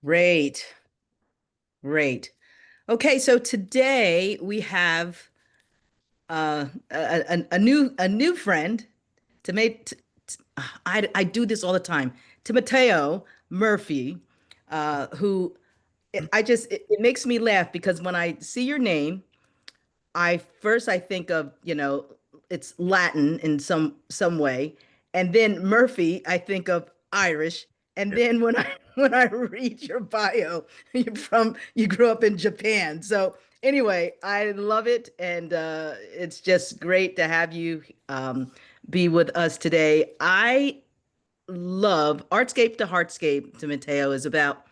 Great, great. Okay, so today we have a new friend to make. I do this all the time. Timoteo Murphy, who it makes me laugh because when I see your name, I think of, it's Latin in some way, and then Murphy, I think of Irish, and Yeah. then when I when I read your bio, you grew up in Japan. So anyway, I love it, and it's just great to have you be with us today. I love Artscape to Heartscape to Mateo is about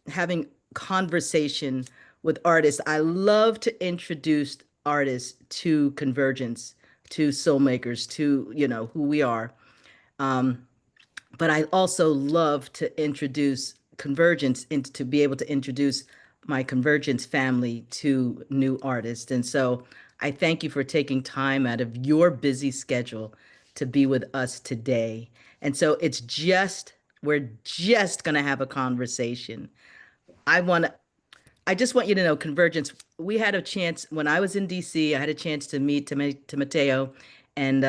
having conversation with artists. I love to introduce artists to convergence, to soul makers, to who we are. Um, but I also love to introduce convergence and to be able to introduce my convergence family to new artists. And so I thank you for taking time out of your busy schedule to be with us today. And so we're just going to have a conversation. I want to, I just want you to know convergence. We had a chance when I was in DC, I had a chance to meet Mateo, and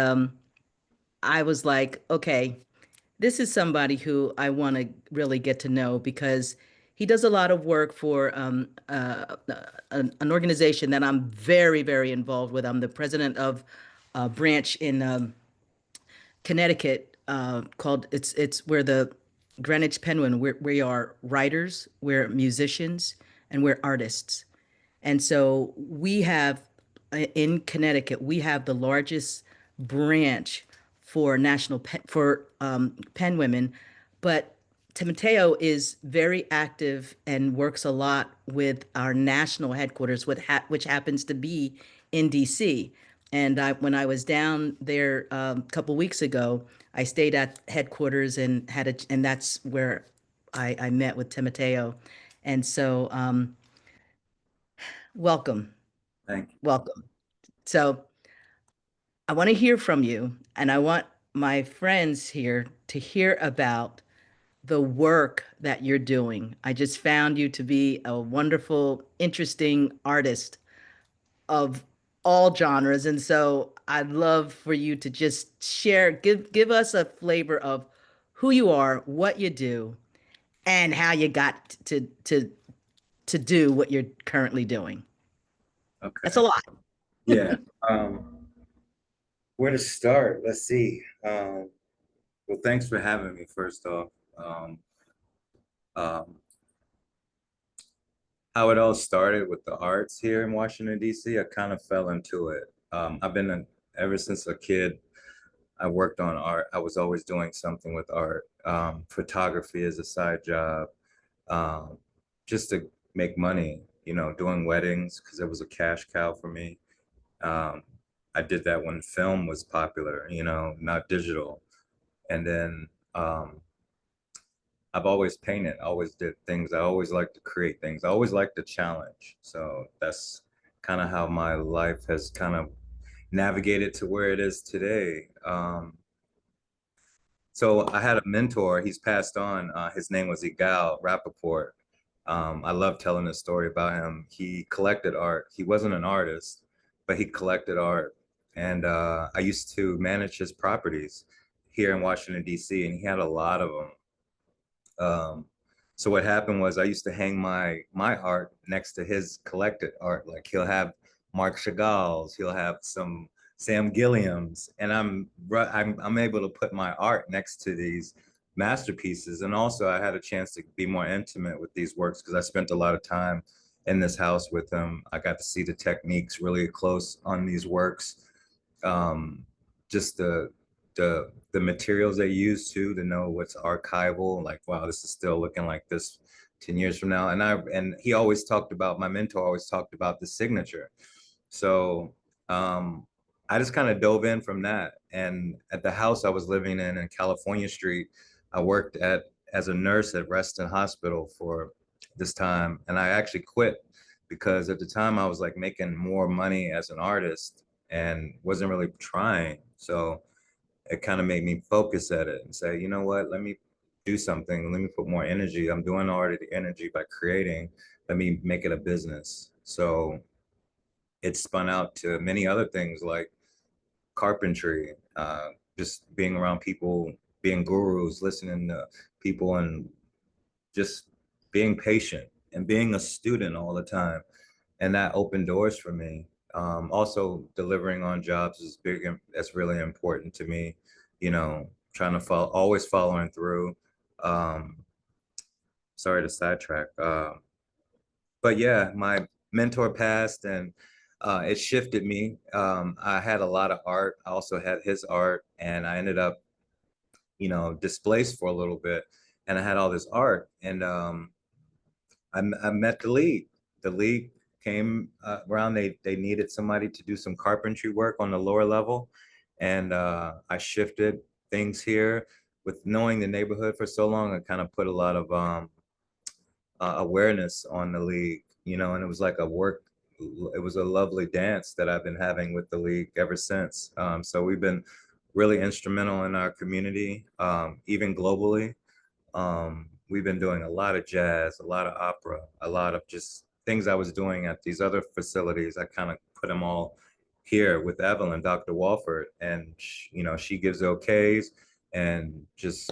I was like, okay, this is somebody who I want to really get to know because he does a lot of work for an organization that I'm very, very involved with. I'm the president of a branch in Connecticut called it's where the Greenwich Penguin. We are writers, we're musicians, and we're artists. And so we have in Connecticut, we have the largest branch for pen women, but Timoteo is very active and works a lot with our national headquarters, which happens to be in DC. And when I was down there a couple weeks ago, I stayed at headquarters and and that's where I met with Timoteo. And so, welcome. Thank you. Welcome. So I want to hear from you, and I want my friends here to hear about the work that you're doing. I just found you to be a wonderful, interesting artist of all genres, and so I'd love for you to just give us a flavor of who you are, what you do, and how you got to do what you're currently doing. That's a Okay. lot. Yeah. Where to start? Let's see. Well, thanks for having me, first off. Um, um, how it all started with the arts here in Washington, D.C., I kind of fell into it. Ever since a kid, I worked on art. I was always doing something with art, photography as a side job, um, just to make money, doing weddings because it was a cash cow for me. Um, I did that when film was popular, not digital. And then I've always painted, always did things. I always like to create things. I always like to challenge. So that's kind of how my life has kind of navigated to where it is today. So I had a mentor. He's passed on. His name was Igal Rappaport. I love telling this story about him. He collected art. He wasn't an artist, but he collected art. And I used to manage his properties here in Washington, D.C., and he had a lot of them. So what happened was I used to hang my art next to his collected art. Like he'll have Marc Chagall's, he'll have some Sam Gilliam's, and I'm able to put my art next to these masterpieces. And also I had a chance to be more intimate with these works because I spent a lot of time in this house with him. I got to see the techniques really close on these works. Um, just the materials they use too to know what's archival, like wow, this is still looking like this 10 years from now. And he always talked about, my mentor always talked about the signature. So I just kind of dove in from that. And at the house I was living in California Street, I worked at as a nurse at Reston Hospital for this time, and I actually quit because at the time I was like making more money as an artist and wasn't really trying. So it kind of made me focus at it and say, you know what, let me do something. Let me put more energy. I'm doing already the energy by creating. Let me make it a business. So it spun out to many other things like carpentry, just being around people, being gurus, listening to people, and just being patient and being a student all the time. And that opened doors for me. Also, delivering on jobs is big. That's really important to me. You know, trying to follow, always following through. Um, Sorry to sidetrack. But yeah, my mentor passed and it shifted me. I had a lot of art. I also had his art, and I ended up, you know, displaced for a little bit. And I had all this art, and I met the league. The league came around. They needed somebody to do some carpentry work on the lower level, and I shifted things here. With knowing the neighborhood for so long, I kind of put a lot of awareness on the league, you know, and it was like a work. It was a lovely dance that I've been having with the league ever since. So we've been really instrumental in our community, even globally. We've been doing a lot of jazz, a lot of opera, a lot of just things I was doing at these other facilities. I kind of put them all here with Evelyn, Dr. Walford, and you know, she gives okays and just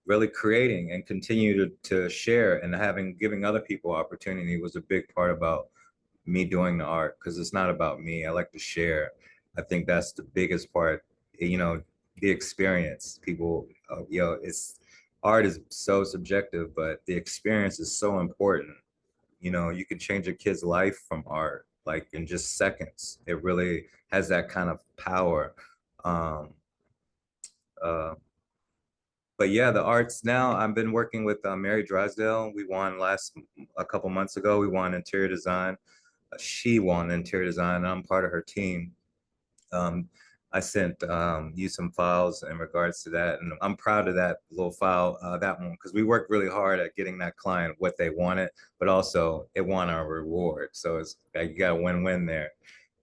really creating and continue to share and having giving other people opportunity was a big part about me doing the art because it's not about me. I like to share. I think that's the biggest part, you know, the experience. People, you know, it's art is so subjective, but the experience is so important. You know, you can change a kid's life from art, like in just seconds. It really has that kind of power. Um, uh, but yeah, the arts now. I've been working with Mary Drysdale. We won a couple months ago. We won interior design. She won interior design. And I'm part of her team. Um, I sent you some files in regards to that, and I'm proud of that little file, that one, because we worked really hard at getting that client what they wanted, but also it won our reward. So it's like you got a win-win there.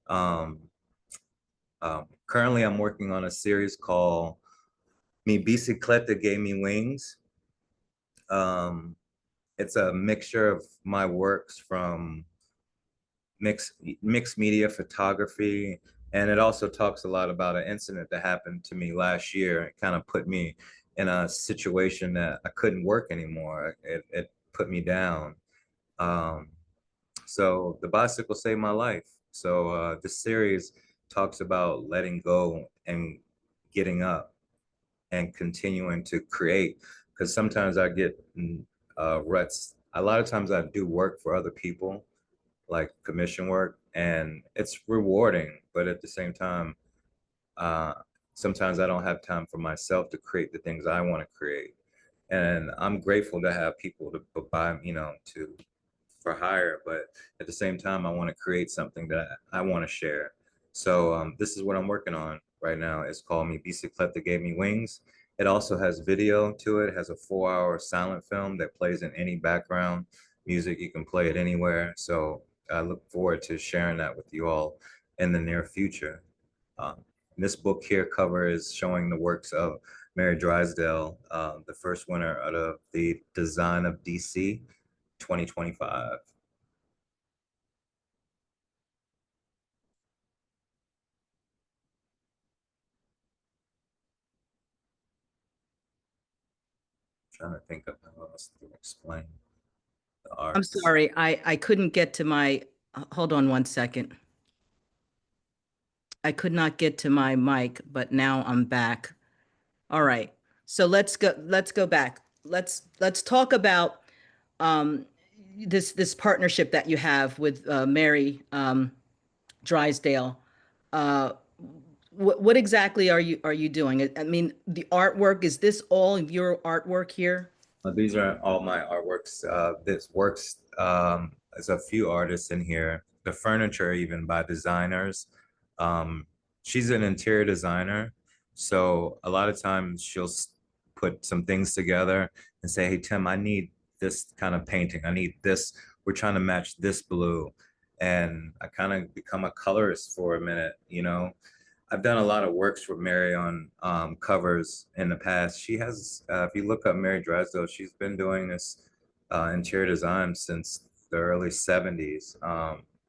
Um, Currently, I'm working on a series called "Mi Bicicleta Gave Me Wings." Um, it's a mixture of my works from mixed media photography, and it also talks a lot about an incident that happened to me last year. It kind of put me in a situation that I couldn't work anymore. It put me down. Um, so the bicycle saved my life. So this series talks about letting go and getting up and continuing to create. Because sometimes I get ruts. A lot of times I do work for other people, like commission work, and it's rewarding, but at the same time, uh, sometimes I don't have time for myself to create the things I want to create. And I'm grateful to have people to buy, you know, to for hire, but at the same time, I want to create something that I want to share. So this is what I'm working on right now. It's called Me Bicicleta Gave Me Wings. It also has video to it. It has a 4-hour silent film that plays in any background music. You can play it anywhere. So I look forward to sharing that with you all in the near future. Um, this book here cover is showing the works of Mary Drysdale, the first winner out of the Design of DC 2025. Trying to think of how else to explain the I'm arts. sorry, I couldn't get to my, hold on one second. I could not get to my mic, but now I'm back. All right. So let's go back. Let's talk about um this partnership that you have with Mary Drysdale. Uh what exactly are you doing? I mean, the artwork, is this all of your artwork here? These are all my artworks. This works, there's a few artists in here. The furniture, even by designers. Um, she's an interior designer, so a lot of times she'll put some things together and say, "Hey Tim, I need this kind of painting. I need this. We're trying to match this blue," and I kind of become a colorist for a minute. You know, I've done a lot of works with Mary on covers in the past. She has, if you look up Mary Drysdale, she's been doing this interior design since the early 70s.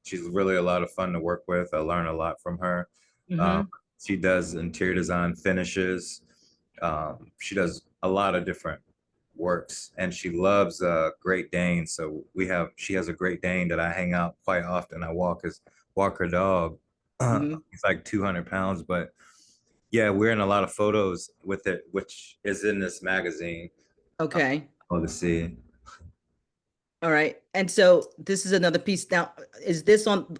She's really a lot of fun to work with. I learn a lot from her. Um, Mm-hmm. she does interior design finishes. She does a lot of different works, and she loves Great Dane. So she has a Great Dane that I hang out quite often. I walk her dog. Mm-hmm. He's like 200 pounds, but yeah, we're in a lot of photos with it, which is in this magazine. Okay. Oh, to see. All right. And so this is another piece. Now, is this on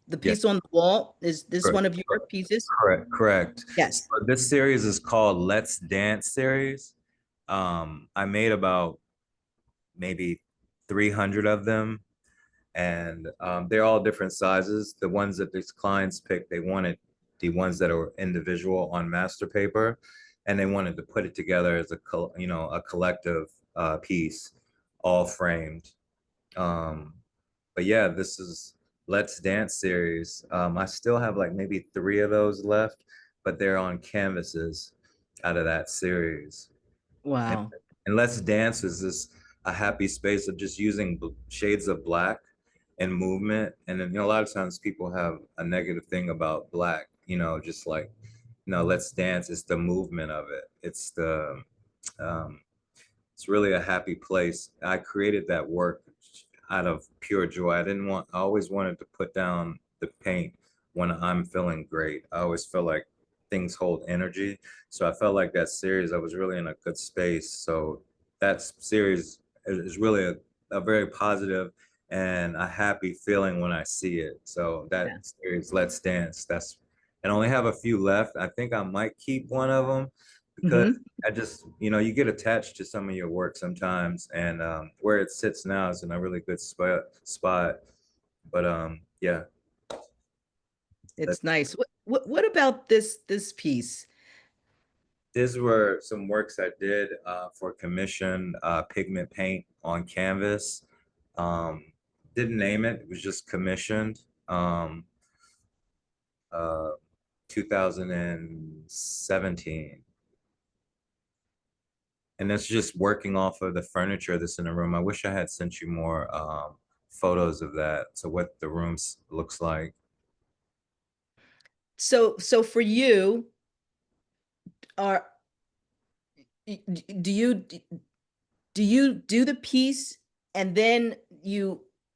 the Yeah, piece on the wall? Is this correct, one of your pieces? correct. So Yes. this series is called Let's Dance series. I made about maybe 300 of them, and they're all different sizes. The ones that these clients picked, they wanted the ones that are individual on master paper, and they wanted to put it together as a collective piece, all framed. Um, but yeah, this is Let's Dance series. I still have like maybe 3 of those left, but they're on canvases out of that series. And, Wow. and Let's Dance is this a happy space of just using shades of black and movement. And then, a lot of times people have a negative thing about black, just like, Let's Dance. It's the movement of it. Um, it's really a happy place. I created that work out of pure joy. I always wanted to put down the paint when I'm feeling great. I always feel like things hold energy. So I felt like that series, I was really in a good space. So that series is really a very positive and a happy feeling when I see it. So that Yeah. series, Let's Dance, and I only have a few left. I think I might keep one of them because Mm-hmm. I just, you get attached to some of your work sometimes, and where it sits now is in a really good spot. But yeah, that, It's nice. What about this piece? these were some works I did for commission pigment paint on canvas. Um, didn't name it; it was just commissioned. Uh, 2017. And that's just working off of the furniture that's in the room. I wish I had sent you more photos of that. So what the room looks like. So for you, are do you do you do the piece and then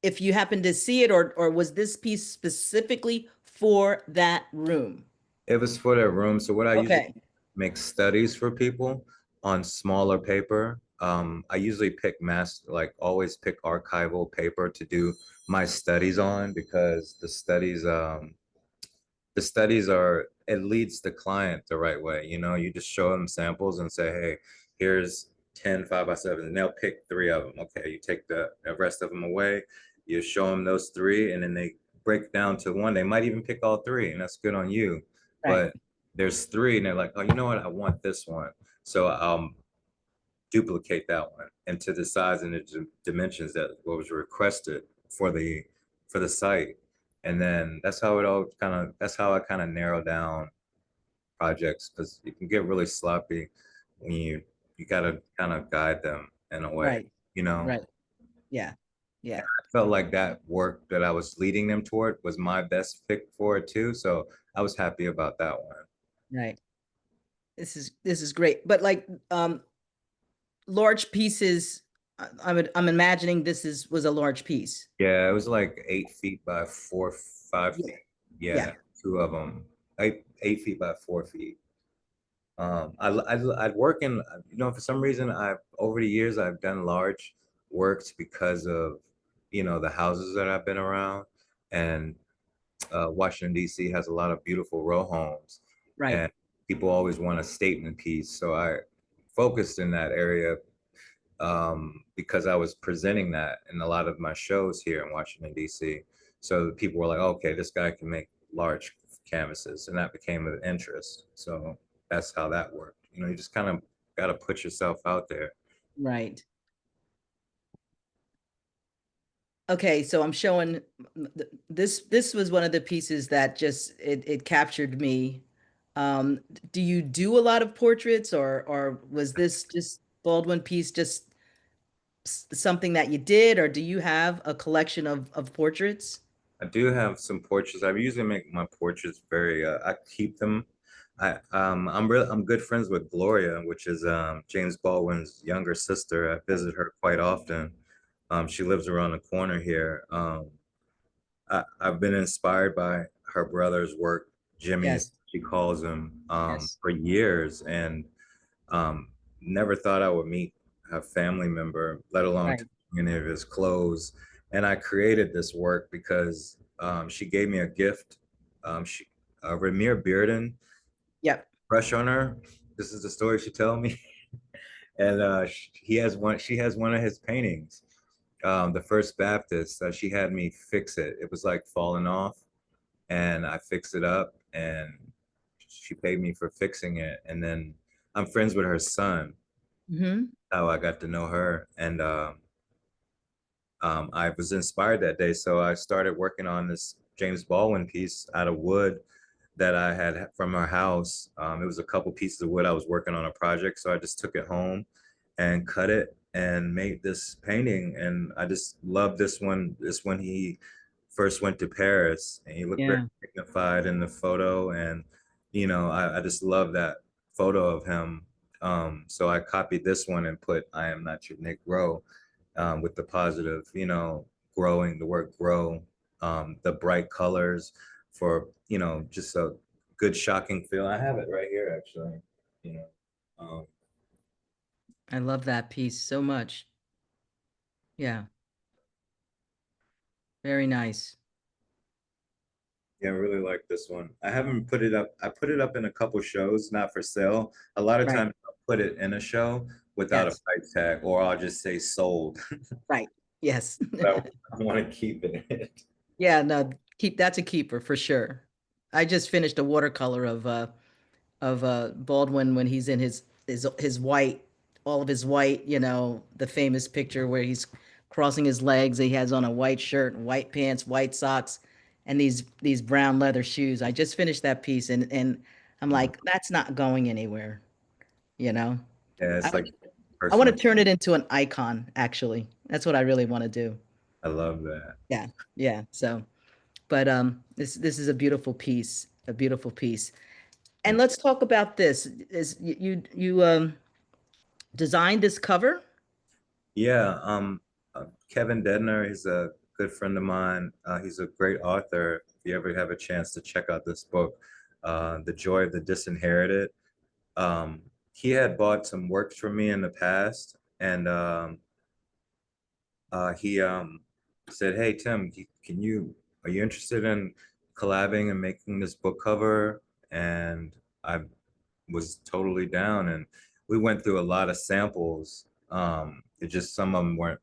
if you happen to see it, or was this piece specifically for that room? It was for their room. So what I usually Okay. make studies for people on smaller paper. I usually pick like always pick archival paper to do my studies on because the studies are it leads the client the right way. You just show them samples and say, hey, here's 10 5x7, and they'll pick 3 of them. Okay, you take the rest of them away, you show them those 3, and then they break down to one. They might even pick all 3, and that's good on you. Right. But there's 3, and they're like, oh, you know what? I want this one. So duplicate that one into the size and the dimensions that what was requested for the site. And then that's how I kind of narrow down projects because you can get really sloppy when you gotta kind of guide them in a way, Right. you know. Right. Yeah. Yeah. I felt like that work that I was leading them toward was my best pick for it too. So I was happy about that one. Right. This is great. But like large pieces, I'm imagining was a large piece. Yeah, it was like 8 feet by 5 feet. Yeah. Yeah. Yeah, 2 of them. 8 feet by 4 feet. I'd work in, for some reason over the years I've done large works because of, the houses that I've been around, and Washington D.C. has a lot of beautiful row homes, Right. and people always want a statement piece. So I focused in that area because I was presenting that in a lot of my shows here in Washington, D.C. So people were like, okay, this guy can make large canvases. And that became of interest. So that's how that worked. You just kind of got to put yourself out there. Right. Okay, so I'm showing this was one of the pieces that just it captured me. Do you do a lot of portraits, or was this just Baldwin piece just something that you did, or do you have a collection of portraits? I do have some portraits. I usually make my portraits very, I keep them. I'm good friends with Gloria, which is James Baldwin's younger sister. I visit her quite often. She lives around the corner here. I've been inspired by her brother's work, Jimmy, as Yes, she calls him, yes, for years, and um, never thought I would meet a family member, let alone touch right. any of his clothes. And I created this work because she gave me a gift. She Ramir Bearden, Yep. crush on her. This is the story she told me. And he has one. She has one of his paintings, the First Baptist. She had me fix it. It was like falling off, and I fixed it up, and she paid me for fixing it. And then I'm friends with her son. Hmm. How I got to know her, and I was inspired that day, so I started working on this James Baldwin piece out of wood that I had from our house. It was a couple pieces of wood. I was working on a project, so I just took it home and cut it and made this painting. And I just love this one. This when he first went to Paris, and he looked very Yeah. dignified in the photo. And I just love that photo of him. So I copied this one and put "I am not your Negro" with the positive, growing, the word grow, the bright colors for, just a good shocking feel. I have it right here, actually, you know. Um, I love that piece so much. Yeah, very nice. yeah, I really like this one. I haven't put it up. I put it up in a couple shows, not for sale. A lot of Right. times I'll put it in a show without a Yes. price tag, or I'll just say sold. Right. Yes. I want to keep it. Yeah, no, keep that's a keeper for sure. I just finished a watercolor of Baldwin when he's in his white, all of his white, the famous picture where he's crossing his legs. He has on a white shirt, white pants, white socks, and these brown leather shoes. I just finished that piece, and I'm like, that's not going anywhere, you know. Yeah, I it's like I want to personal. turn it into an icon, actually. That's what I really want to do. I love that. Yeah, yeah. So, but this is a beautiful piece, a beautiful piece. And Thank let's talk about this. Is you designed this cover? Yeah, Kevin Dedner is a good friend of mine. He's a great author. If you ever have a chance to check out this book, The Joy of the Disinherited. Um, he had bought some works from me in the past, and he said, "Hey Tim, are you interested in collabing and making this book cover?" And I was totally down, and we went through a lot of samples. It just some of them weren't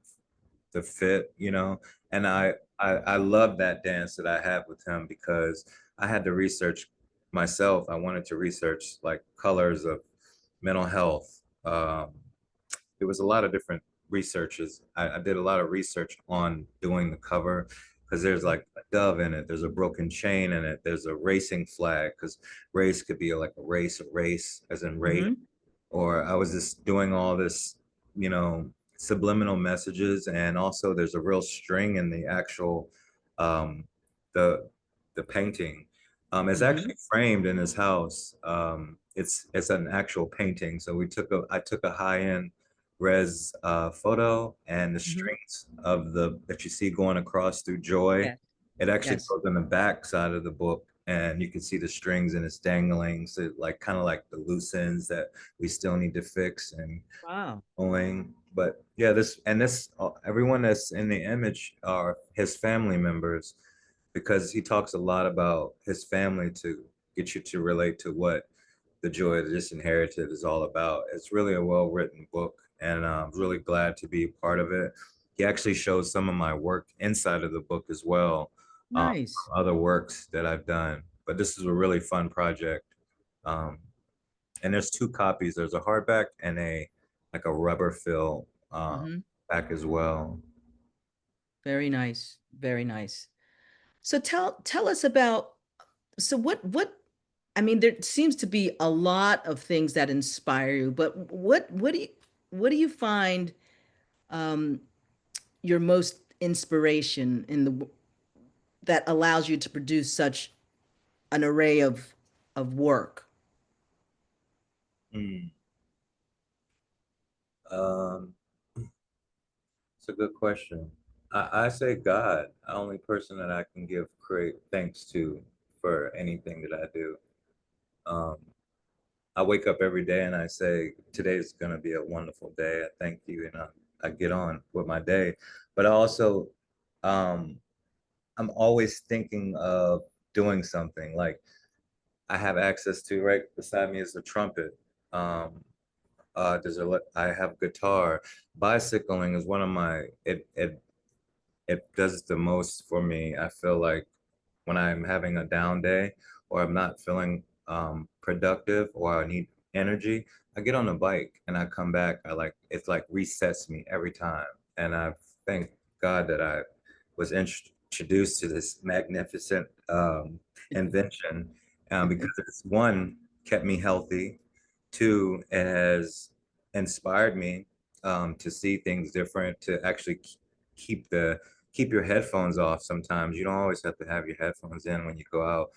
the fit, and I love that dance that I have with him because I had to research myself. I wanted to research like colors of mental health. It was a lot of different researches. I did a lot of research on doing the cover because there's like a dove in it, there's a broken chain in it, there's a racing flag because race could be like a race as in race, Hmm. or I was just doing all this, subliminal messages, and also there's a real string in the actual um, the the painting. It's Hmm. actually framed in his house. It's an actual painting. So I took a high end res photo, and the Hmm. strings of the that you see going across through joy. Yes, It actually yes. goes in the back side of the book, and you can see the strings and it's dangling. So like kind of like the loose ends that we still need to fix and Wow. going. But yeah, this everyone that's in the image are his family members because he talks a lot about his family to get you to relate to what the joy of the disinherited is all about. It's really a well written book, and I'm really glad to be a part of it. He actually shows some of my work inside of the book as well, Nice. other works that I've done. But this is a really fun project. Um, and there's two copies. There's a hardback and a like a rubber fill Hmm. back as well. Very nice. Very nice. So tell us about, so what I mean, there seems to be a lot of things that inspire you, but what do you find um, your most inspiration in the that allows you to produce such an array of work? Hmm. Um, it's a good question. I say God, the only person that I can give great thanks to for anything that I do. Um, I wake up every day and I say, today's going to be a wonderful day. I thank you. And I get on with my day. But also, um, I'm always thinking of doing something. Like I have access to, right beside me is the trumpet. Um, I have guitar. Bicycling is one of it does the most for me. I feel like when I'm having a down day or I'm not feeling productive or I need energy, I get on a bike and I come back. It's like resets me every time. And I thank God that I was introduced to this magnificent invention because it's one, kept me healthy. Two, it has inspired me to see things different, to actually keep the keep your headphones off sometimes. You don't always have to have your headphones in when you go out.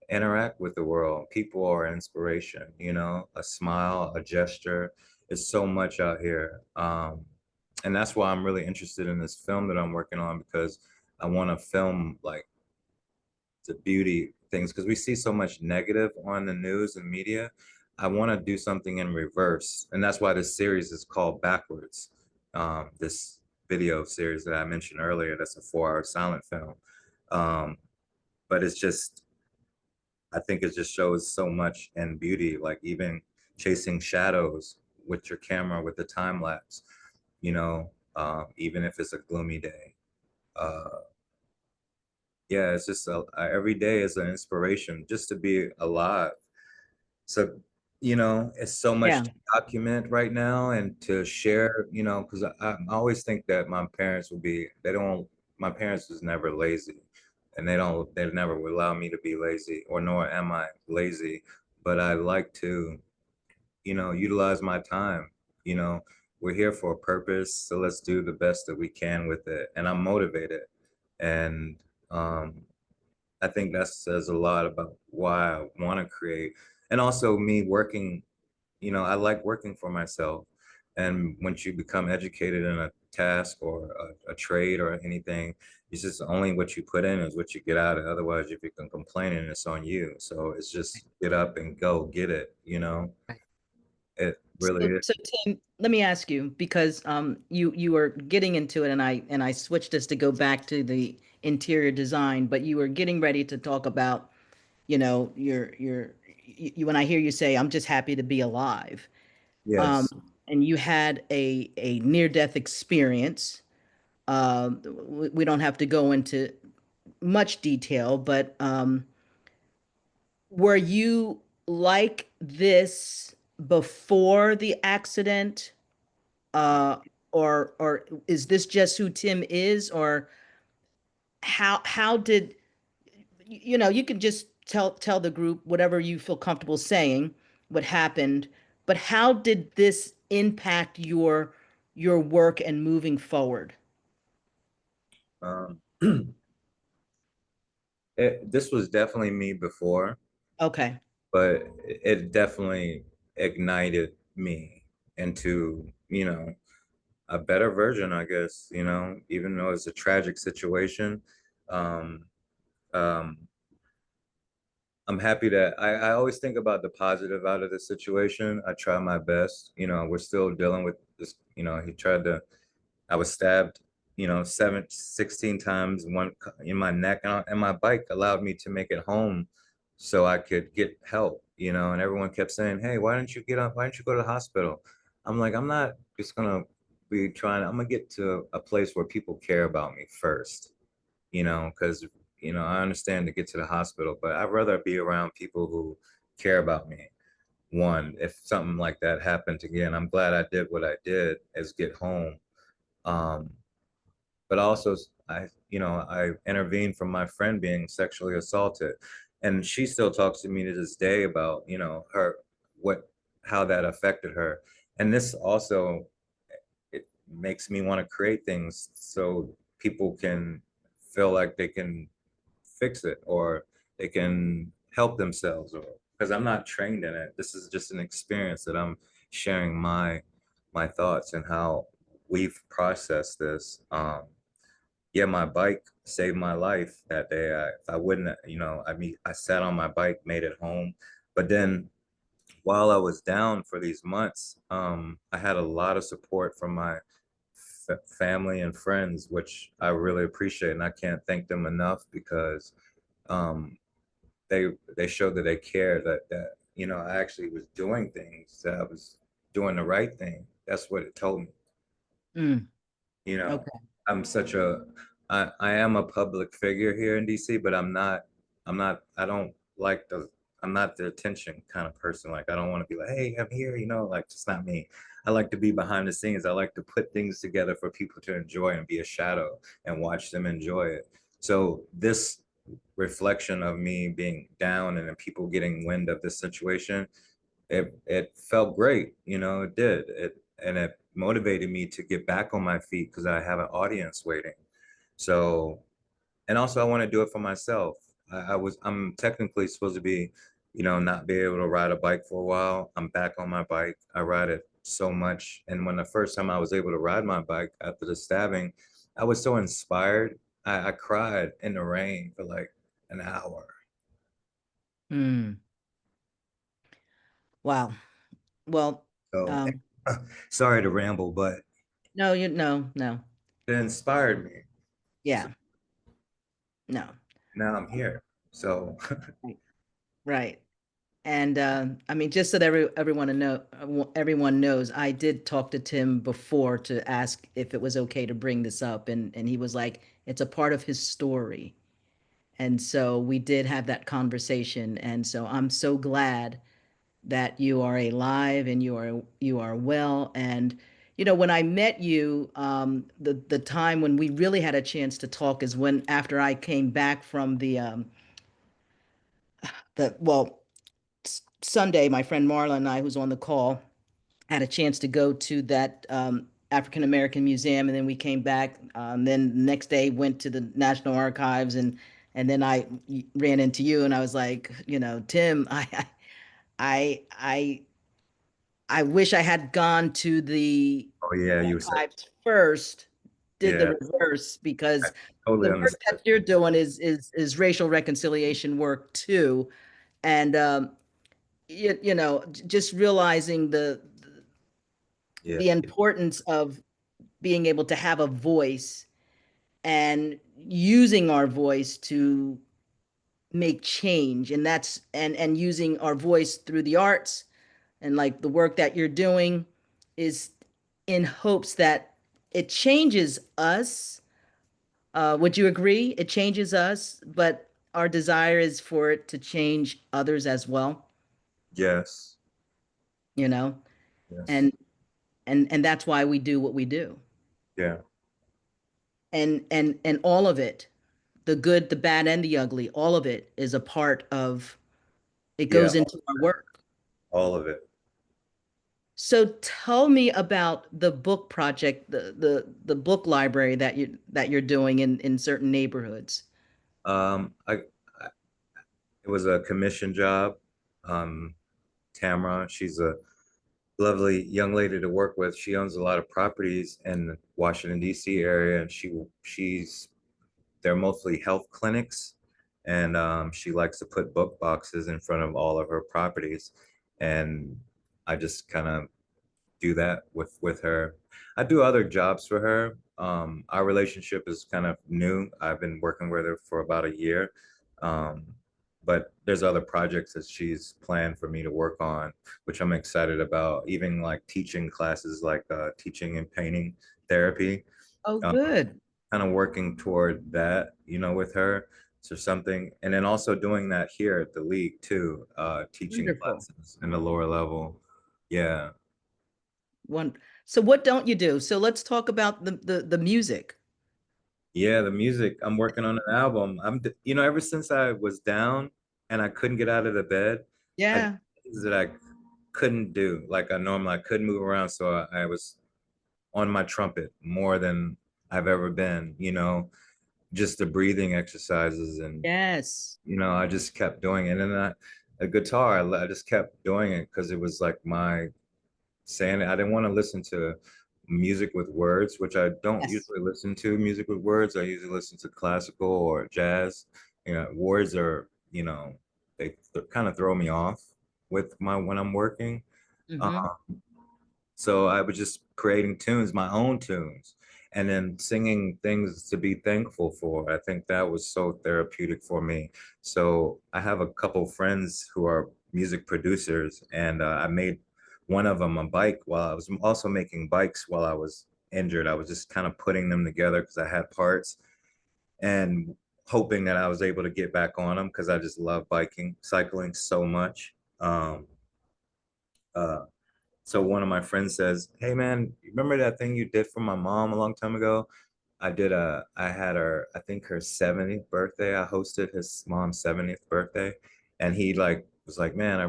Interact with the world. People are inspiration, a smile, a gesture. It's so much out here. And that's why I'm really interested in this film that I'm working on because I want to film like the beauty things because we see so much negative on the news and media. I want to do something in reverse, and that's why this series is called Backwards. This video series that I mentioned earlier, that's a 4 hour silent film. Um, but it's just, I think it just shows so much in beauty, like even chasing shadows with your camera with the time lapse, even if it's a gloomy day. Uh, yeah, it's just every day is an inspiration just to be alive. So, it's so much Yeah. to document right now and to share, because I always think that my parents was never lazy and they never would allow me to be lazy or nor am I lazy, but I like to, utilize my time, you know, we're here for a purpose. So let's do the best that we can with it. And I'm motivated. And, um, I think that says a lot about why I want to create. And also me working, I like working for myself. And once you become educated in a task or a trade or anything, it's just only what you put in is what you get out of. Otherwise, if you can complain and it's on you. So it's just get up and go get it. It really is. So Tim, let me ask you because you were getting into it and I switched this to go back to the interior design, but you were getting ready to talk about, you when I hear you say I'm just happy to be alive. Um, Yes. and you had a near-death experience. We don't have to go into much detail, but were you like this before the accident? Uh, or is this just who Tim is, or how did you can just tell the group whatever you feel comfortable saying what happened, but how did this impact your work and moving forward? Um, this was definitely me before, Okay. but it definitely ignited me into, a better version, I guess, even though it's a tragic situation. Um, um, I'm happy that I always think about the positive out of the situation. I try my best. We're still dealing with this, I was stabbed, 16 times, one in my neck, and my bike allowed me to make it home so I could get help, and everyone kept saying, hey, why don't you get up? Why don't you go to the hospital? I'm like, I'm not just gonna I'm gonna get to a place where people care about me first, because, I understand to get to the hospital, but I'd rather be around people who care about me. One, if something like that happened again, I'm glad I did what I did is get home. Um, but also I intervened from my friend being sexually assaulted. And she still talks to me to this day about, her, what, how that affected her. And this also, it makes me want to create things so people can feel like they can fix it, or they can help themselves, or because I'm not trained in it. This is just an experience that I'm sharing my thoughts and how we've processed this. Yeah, my bike saved my life that day. If I wouldn't, I mean, I sat on my bike, made it home. But then while I was down for these months, I had a lot of support from my family and friends, which I really appreciate. And I can't thank them enough because um, they they showed that they cared, that I actually was doing things, that I was doing the right thing. That's what it told me. Mm, You know, okay. I'm such a I am a public figure here in DC, but I don't like I'm not the attention kind of person. Like I don't want to be like, hey, I'm here, like it's not me. I like to be behind the scenes. I like to put things together for people to enjoy and be a shadow and watch them enjoy it. So this reflection of me being down and then people getting wind of this situation, it felt great, it did. It motivated me to get back on my feet because I have an audience waiting. So, and also I want to do it for myself. I'm technically supposed to be, not be able to ride a bike for a while. I'm back on my bike. I ride it so much. And when the first time I was able to ride my bike after the stabbing, I was so inspired. I cried in the rain for like an hour. Mm, wow. Well, So um, sorry to ramble, but no, no. it inspired me. So Yeah, no. now I'm here. So Right. Right. And I mean, just so that everyone knows, I did talk to Tim before to ask if it was okay to bring this up, and he was like, it's a part of his story. And so we did have that conversation, and so I'm so glad that you are alive and you are well. And when I met you, the time when we really had a chance to talk is when after I came back from the well Sunday, my friend Marla and I, who's on the call, had a chance to go to that African American Museum, and then we came back. Then the next day went to the National Archives, and then I ran into you, and I was like, Tim, I I I wish I had gone to the oh yeah, you said, archives first, did the yeah, reverse, I because totally the work understood. that you're doing is racial reconciliation work too, and just realizing Yeah, the importance of being able to have a voice and using our voice to make change, and and using our voice through the arts, and like the work that you're doing is in hopes that it changes us. Would you agree? It changes us, but our desire is for it to change others as well, yes, you know? yes, And and that's why we do what we do. yeah, And all of it, the good, the bad, and the ugly, all of it is a part of it, yeah, goes into our work. all of it. So tell me about the book project, the book library that you're doing in certain neighborhoods. I it was a commission job. Um, Tamara, she's a lovely young lady to work with. She owns a lot of properties in the Washington D.C. area, and she's they're mostly health clinics, and she likes to put book boxes in front of all of her properties, and I just kind of do that with her. I do other jobs for her. Our relationship is kind of new. I've been working with her for about a year. Um, but there's other projects that she's planned for me to work on, which I'm excited about, even like teaching classes like teaching and painting therapy. Oh, Um, good. Kind of working toward that, with her. So something, and then also doing that here at the league too, teaching Wonderful. classes in the lower level. Yeah. One. So what don't you do? So let's talk about the music. Yeah, the music. I'm working on an album. Ever since I was down and I couldn't get out of the bed. I did Yeah. things that I couldn't do like I normally. I couldn't move around, so I was on my trumpet more than I've ever been. You know, just the breathing exercises, and Yes. you know, I just kept doing it. And a guitar, I just kept doing it because it was like my saying. I didn't want to listen to music with words, which I don't Yes. usually listen to music with words. I usually listen to classical or jazz. You know, words are, you know, they kind of throw me off with my when I'm working. Mm-hmm. Um, so I was just creating tunes, my own tunes, and then singing things to be thankful for. I think that was so therapeutic for me. So I have a couple friends who are music producers, and I made one of them a bike while I was also making bikes while I was injured. I was just kind of putting them together because I had parts and hoping that I was able to get back on them because I just love biking, cycling so much. Uh, so one of my friends says, "Hey man, you remember that thing you did for my mom a long time ago?" I had her, I think her 70th birthday. I hosted his mom's 70th birthday. And he like was like, "Man,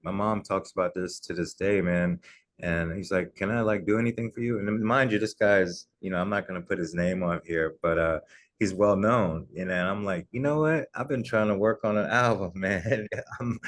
my mom talks about this to this day, man." And he's like, "Can I like do anything for you?" And mind you, this guy's, you know, I'm not gonna put his name on here, but he's well known, you know. And I'm like, you know what? I've been trying to work on an album, man. I'm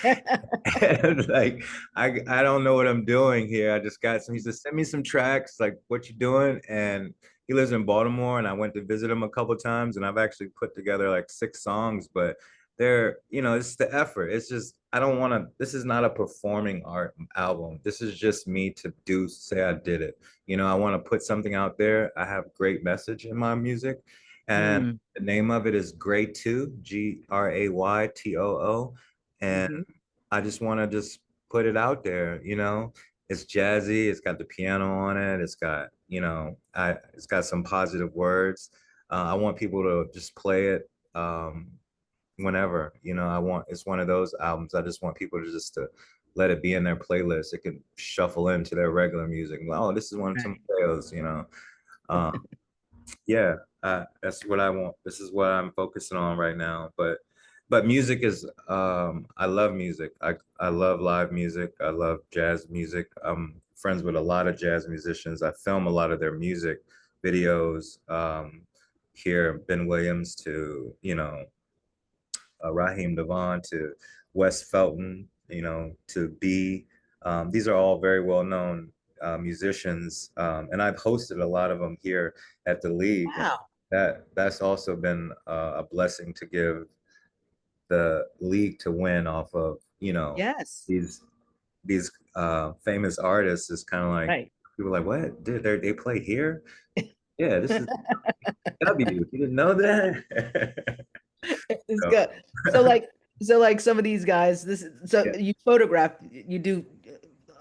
and like I don't know what I'm doing here. I just got some. He said, "Send me some tracks. Like, what you doing?" And he lives in Baltimore, and I went to visit him a couple times, and I've actually put together like 6 songs. But they're, you know, it's the effort. It's just I don't want to. This is not a performing art album. This is just me to do. Say I did it. You know, I want to put something out there. I have great message in my music, and Mm. the name of it is Gray Two, Graytoo, and Mm-hmm. I just want to just put it out there, you know. It's jazzy, it's got the piano on it, it's got, you know, it's got some positive words. I want people to just play it whenever, you know. It's one of those albums. I just want people to just to let it be in their playlist. It can shuffle into their regular music. Oh, this is one of Right. Timoteo's, you know. Um, yeah, that's what I want. This is what I'm focusing on right now. But music is I love music. I love live music. I love jazz music. I'm friends with a lot of jazz musicians. I film a lot of their music videos. Here, Ben Williams to, you know, Raheem Devon to Wes Felton, you know, to B. These are all very well known musicians, and I've hosted a lot of them here at the league, and Wow. that's also been a blessing to give the league to win off of, you know, Yes. these famous artists. Is kind of like Right. people are like, what did they play here? Yeah, this is W. You didn't know that? It's So, good. So like some of these guys, so yeah. you photograph, you do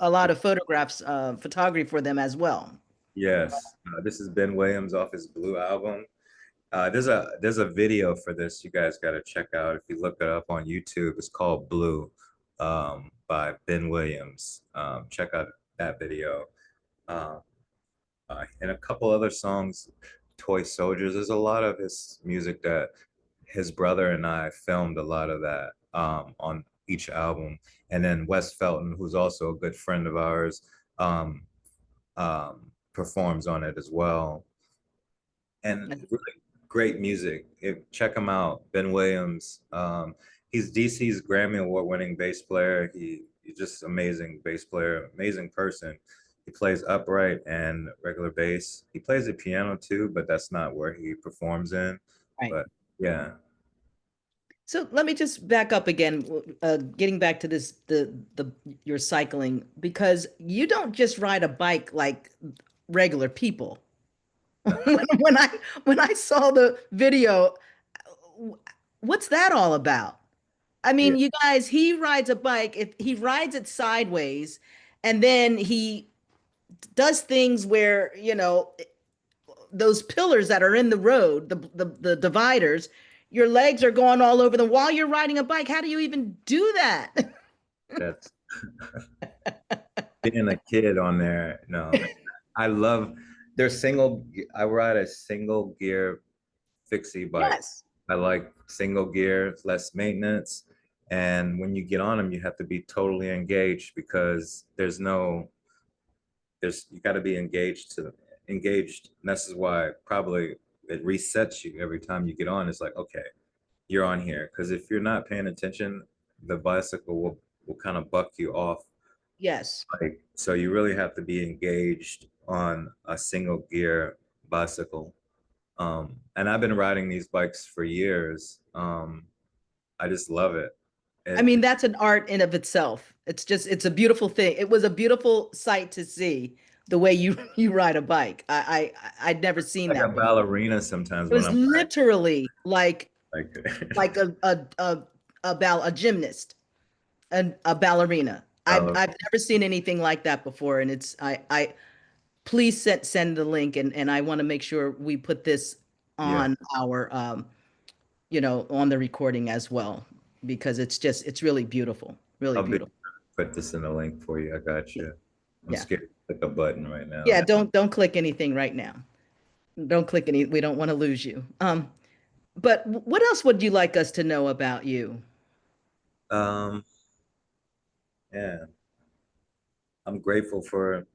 a lot of photographs, photography for them as well. Yes, this is Ben Williams off his Blue album. There's a video for this you guys got to check out if you look it up on YouTube. It's called Blue, by Ben Williams. Check out that video. Um, and a couple other songs, Toy Soldiers. There's a lot of his music that his brother and I filmed a lot of that on each album. And then Wes Felton, who's also a good friend of ours, um, performs on it as well. And really great music. Check him out, Ben Williams. He's DC's Grammy Award winning bass player. He's just amazing bass player, amazing person. He plays upright and regular bass. He plays the piano too, but that's not where he performs in. Right. But yeah, So let me just back up again, getting back to this, the your cycling, because you don't just ride a bike like regular people. no, When I saw the video, what's that all about? I yeah, mean, you guys, he rides a bike, if he rides it sideways, and then he does things where, those pillars that are in the road, the dividers, your legs are going all over them while you're riding a bike. How do you even do that? that's being a kid on there. No, man. I love their single. I ride a single gear fixie bike. Yes. I like single gear, less maintenance. And when you get on them, you have to be totally engaged because you got to be engaged. And this is why probably it resets you every time you get on. It's like, okay, you're on here. Because if you're not paying attention, the bicycle will kind of buck you off. Yes. Like, so you really have to be engaged on a single gear bicycle. And I've been riding these bikes for years. I just love it. I It mean, that's an art in of itself. It's a beautiful thing. It was a beautiful sight to see the way you you ride a bike. I'd never seen like a that before. ballerina sometimes It when was I'm literally like like a gymnast and a ballerina. oh I've never seen anything like that before, and it's I please send the link, and I want to make sure we put this yeah. on our on the recording as well, because it's really beautiful, really I'll be beautiful. put this in a link for you. I got you. I'm Yeah. scared to click a button right Yeah, now. don't click anything right now. Don't click any. We don't want to lose you. But what else would you like us to know about you? Um, yeah, I'm grateful for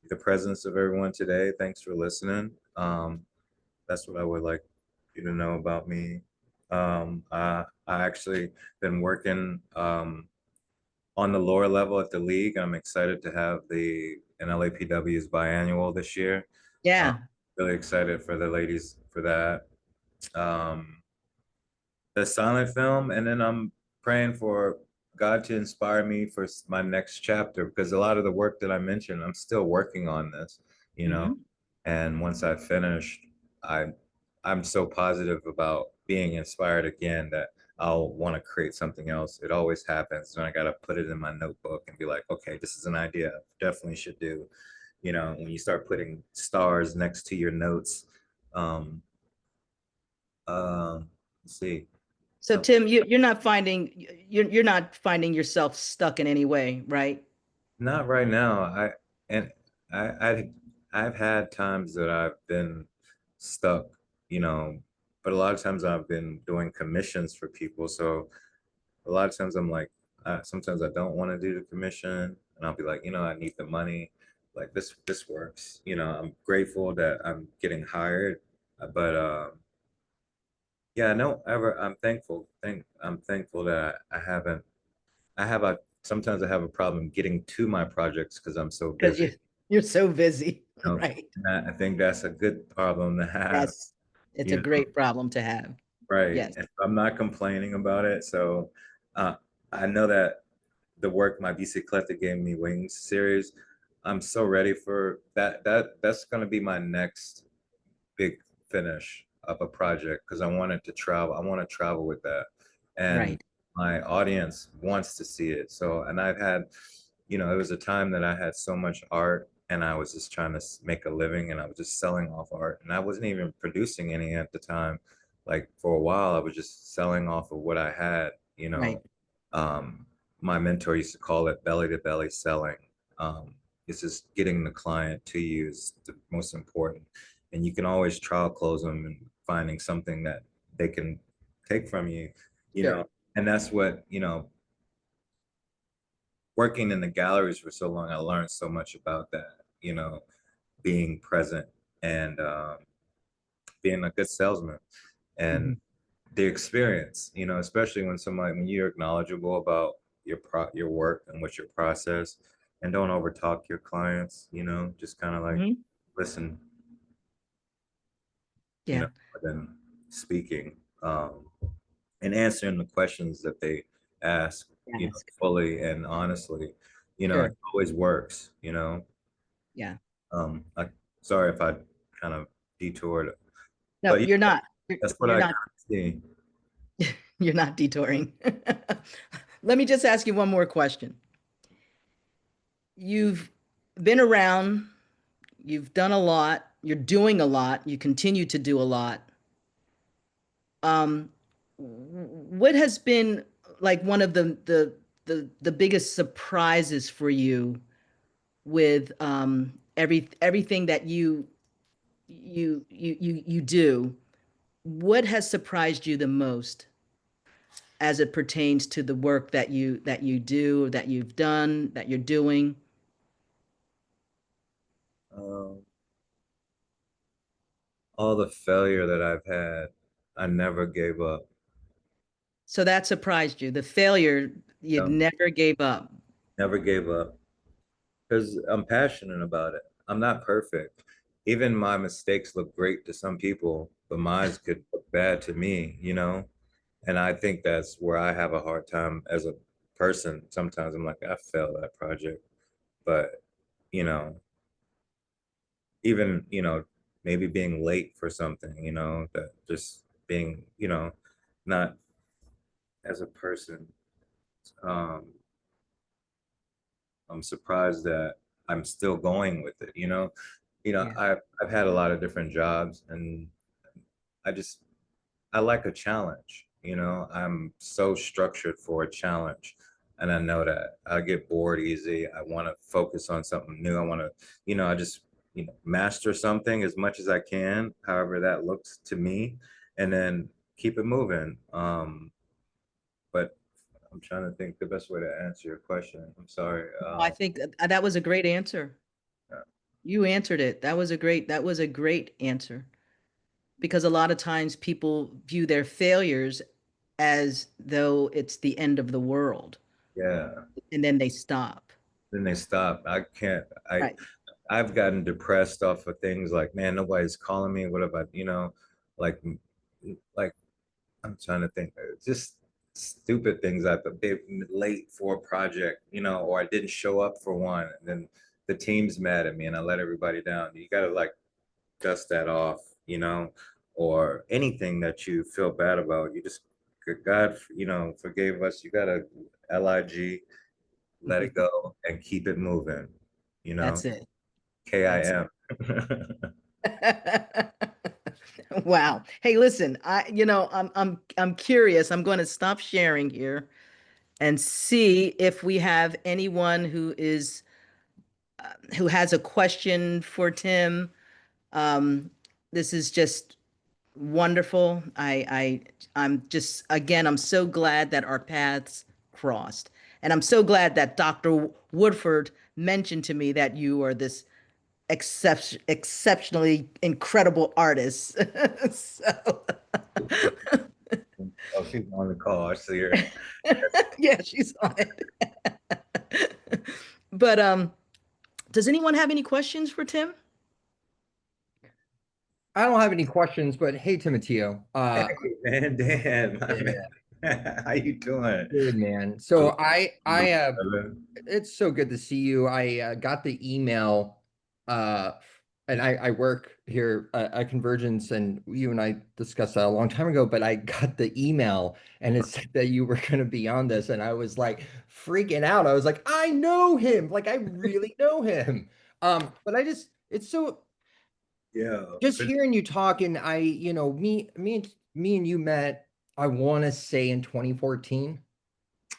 the presence of everyone today. Thanks for listening. That's what I would like you to know about me. I actually been working on the lower level at the league. I'm excited to have the NLAPW's biannual this year. Uh, Yeah. really excited for the ladies for that. Um, the silent film, and then I'm praying for God to inspire me for my next chapter because a lot of the work that I mentioned, I'm still working on this, you know. Hmm. And once I finish, I I'm so positive about being inspired again that I'll want to create something else. It always happens, and I got to put it in my notebook and be like, okay, this is an idea I definitely should do. You know, when you start putting stars next to your notes, um, let's see. So Uh, Tim, you're not finding yourself stuck in any way, right? Not right now. And I I've had times that I've been stuck, you know, but a lot of times I've been doing commissions for people. So a lot of times I'm like, sometimes I don't want to do the commission, and I'll be like, I need the money. Like this works. I'm grateful that I'm getting hired, but yeah, no, ever. I'm thankful that I haven't. I have a sometimes I have a problem getting to my projects because I'm so Because busy. you're so busy, You know, right? and I think that's a good problem to have. Yes. It's a You know, great problem to have. right? Yes. And I'm not complaining about it. So uh, I know that the work my Bicicleta gave me wings series. I'm so ready for that. That's gonna be my next big finish of a project because I wanted to travel. I want to travel with that, and Right. my audience wants to see it. So, and I've had, it was a time that I had so much art, and I was just trying to make a living, and I was just selling off art, and I wasn't even producing any at the time. Like for a while, I was just selling off of what I had. Right. Um, my mentor used to call it belly to belly selling. It's just getting the client to you is the most important, and you can always trial close them and finding something that they can take from you, you Sure. know. And that's what working in the galleries for so long, I learned so much about that. Being present and being a good salesman and Hmm. the experience, especially when you're knowledgeable about your work and what your process, and don't overtalk your clients, just kind of like Hmm. listen, Yeah. than speaking, and answering the questions that they ask, Yes. fully and honestly, it Sure. always works, Yeah. I, sorry if I kind of detoured, No, but yeah, you're not. that's what You're I not. see. You're not detouring. Let me just ask you one more question. You've been around, you've done a lot, you're doing a lot, you continue to do a lot. Um, what has been like one of the biggest surprises for you with everything that you do? What has surprised you the most? as it pertains to the work that you do, that you've done, that you're doing? Um, all the failure that I've had, I never gave up. So that surprised you. The failure, you Um, never gave up. never gave up because I'm passionate about it. I'm not perfect. Even my mistakes look great to some people, but mine could look bad to me, you know? And I think that's where I have a hard time as a person. Sometimes I'm like, I failed that project. But, you know, even, maybe being late for something, that just being, not as a person, um, I'm surprised that I'm still going with it, Yeah. I've had a lot of different jobs and I just I like a challenge, I'm so structured for a challenge. And I know that I get bored easy. I want to focus on something new. I want to, I just, master something as much as I can, however that looks to me, and then keep it moving. But I'm trying to think the best way to answer your question. I'm sorry. I think that was a great answer. Yeah. You answered it. That was a great answer. Because a lot of times people view their failures as though it's the end of the world, Yeah. and then they stop. Then they stop. I can't. Right. I've gotten depressed off of things like, man, nobody's calling me. What about, like, like I'm trying to think, just stupid things like they late for a project, or I didn't show up for one, and then the team's mad at me and I let everybody down. You got to like dust that off, or anything that you feel bad about. You just, God, forgave us. You got to LIG, let it go and keep it moving, you know, That's it. That's KIM. it. Wow. Hey, listen, I'm curious. I'm going to stop sharing here and see if we have anyone who has a question for Tim. Um, this is just wonderful. I'm just, again, I'm so glad that our paths crossed. And I'm so glad that Dr. Woodford mentioned to me that you are this exceptionally incredible artist. So, Oh, she's on the call. I see her. yeah, she's on it. But does anyone have any questions for Tim? I don't have any questions, but hey, Timoteo, Hey, man, Dan, my yeah, man. How you doing? good man. I So love you. it's so good to see you. I got the email, uh, and I work here at Convergence, and you and I discussed that a long time ago. But I got the email, and it said that you were going to be on this, and I was like freaking out. I was like, I know him, like I really know him. But it's so Yeah, just hearing you talking. Me and you met. I want to say in 2014.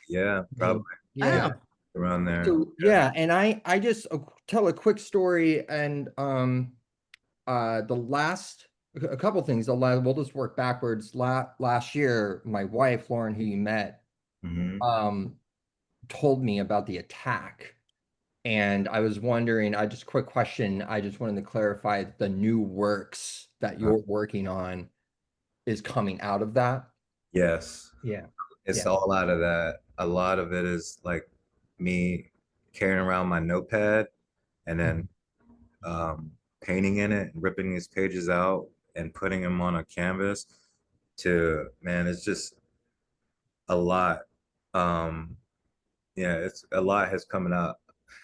yeah, probably And yeah. Wow. around there. So yeah, and I just tell a quick story and the last a couple things. We'll just work backwards. Last year, my wife Lauren, who you met, Hmm. um told me about the attack. And I was wondering, I just quick question, I just wanted to clarify the new works that you're working on is coming out of that. Yes, Yeah. it's Yeah. all out of that. A lot of it is like me carrying around my notepad and then Mhm. painting in it, ripping these pages out and putting them on a canvas to, man, it's just a lot. Um, yeah, it's a lot has coming out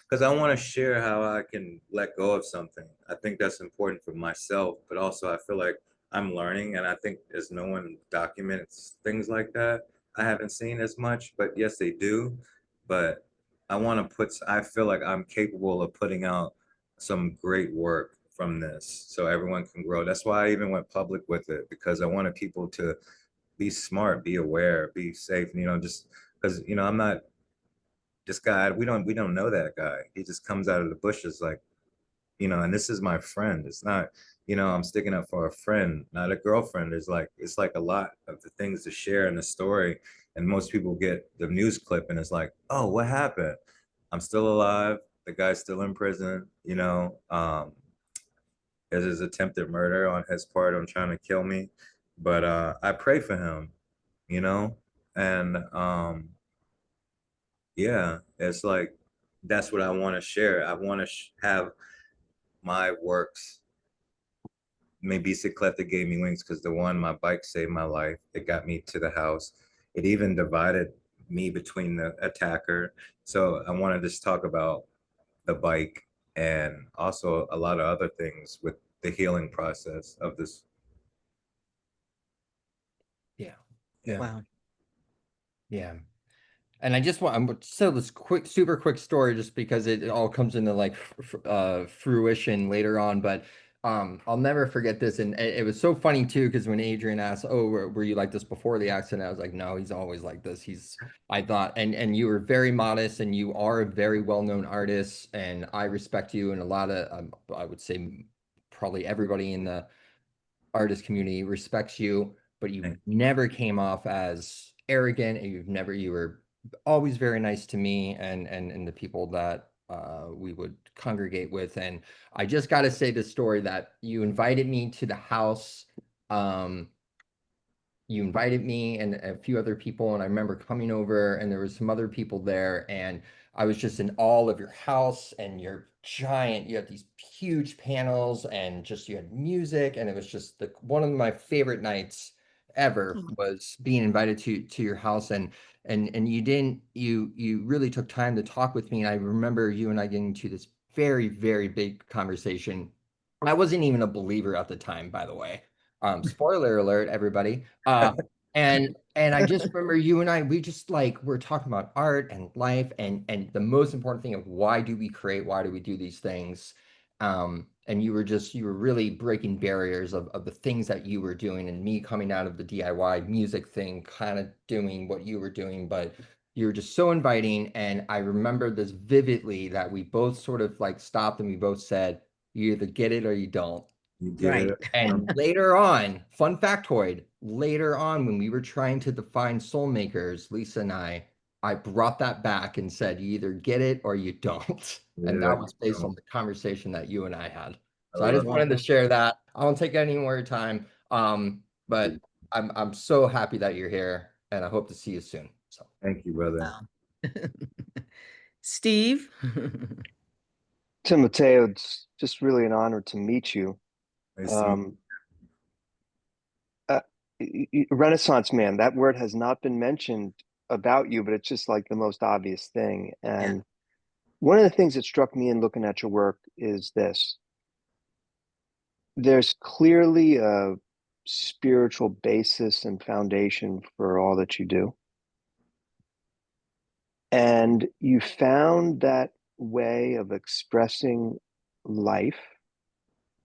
because I want to share how I can let go of something. I think that's important for myself, but also I feel like I'm learning, and I think there's no one documents things like that. I haven't seen as much, but yes, they do. But I want to put, I feel like I'm capable of putting out some great work from this so everyone can grow. That's why I even went public with it because I wanted people to be smart, be aware, be safe, just because, I'm not this guy, we don't know that guy. He just comes out of the bushes like and this is my friend. It's not, I'm sticking up for a friend, not a girlfriend. It's like a lot of the things to share in the story. And most people get the news clip and it's like, oh, what happened? I'm still alive. The guy's still in prison, there's his attempted murder on his part on trying to kill me. But I pray for him, you know? And yeah, it's like that's what I want to share. I want to have my works. Maybe Bicicleta gave me wings because my bike saved my life. It got me to the house. It even divided me between the attacker. So I want to just talk about the bike and also a lot of other things with the healing process of this. Yeah. Yeah. Wow. Yeah. And I just I'm gonna tell this super quick story just because it all comes into like fruition later on. But I'll never forget this. And it was so funny too, because when Adrienne asked, "Oh, were you like this before the accident?" I was like, "No, he's always like this." I thought, and you were very modest, and you are a very well-known artist, and I respect you, and a lot of I would say probably everybody in the artist community respects you, but you never came off as arrogant, and you were always very nice to me and the people that we would congregate with. And I just got to say this story that you invited me to the house. Um, you invited me and a few other people, and I remember coming over and there was some other people there, and I was just in awe of your house and your giant, you had these huge panels and just you had music, and it was just one of my favorite nights ever was being invited to your house. And you really took time to talk with me, and I remember you and I getting into this very, very big conversation. I wasn't even a believer at the time, by the way. Spoiler alert, everybody. And I just remember you and I, we just like we're talking about art and life and the most important thing of why do we create, why do we do these things? And you were really breaking barriers of the things that you were doing, and me coming out of the DIY music thing, kind of doing what you were doing, but you were just so inviting. And I remember this vividly that we both sort of like stopped and we both said, you either get it or you don't. You get Right. it? And later on, fun factoid, later on when we were trying to define soul makers, Lisa and I brought that back and said, you either get it or you don't. And that was based on the conversation that you and I had. I So I just love it. wanted to share that. I won't take any more time. But I'm so happy that you're here, and I hope to see you soon. So Thank you, brother. Wow. Steve. Timoteo, it's just really an honor to meet you. Nice to meet Um, uh, Renaissance man, that word has not been mentioned about you, but it's just like the most obvious thing. Yeah. And one of the things that struck me in looking at your work is this. There's clearly a spiritual basis and foundation for all that you do. And you found that way of expressing life,